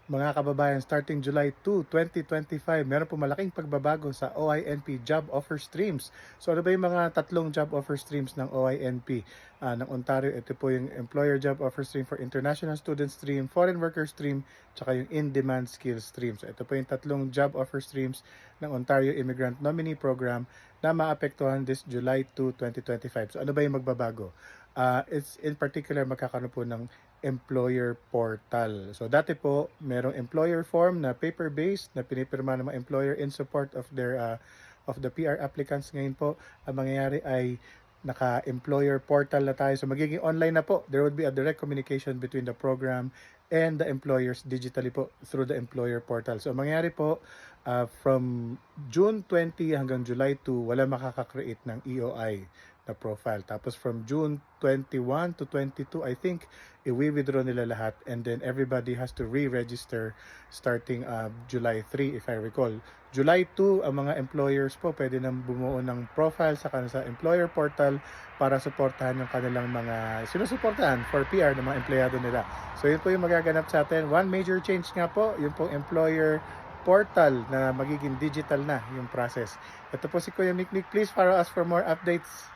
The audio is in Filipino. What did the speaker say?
Mga kababayan, starting July 2, 2025, meron po malaking pagbabago sa OINP job offer streams. So ano ba yung mga tatlong job offer streams ng OINP ng Ontario? Ito po yung Employer Job Offer Stream for International Student Stream, Foreign Worker Stream, tsaka yung In-Demand Skills Stream. So ito po yung tatlong job offer streams ng Ontario Immigrant Nominee Program na maapektuhan this July 2, 2025. So ano ba yung magbabago? It's in particular magkakaroon po ng employer portal. So dati po, merong employer form na paper-based na pinipirma ng mga employer in support of their of the PR applicants. Ngayon po, ang mangyayari ay naka-employer portal na tayo. So magiging online na po. There would be a direct communication between the program and the employers digitally po through the employer portal. So mangyayari po, from June 20 hanggang July 2, wala makaka-create ng EOI na profile. Tapos from June 21 to 22, I think, i-withdraw nila lahat and then everybody has to re-register starting July 3 if I recall. July 2, ang mga employers po pwede nang bumuo ng profile sa sa employer portal para suportahan yung kanilang mga sinusuportahan for PR ng mga empleyado nila. So yun po yung magaganap sa atin. One major change nga po, yun po employer portal na magiging digital na yung process. Ito po si Kuya Mikmik. Please follow us for more updates.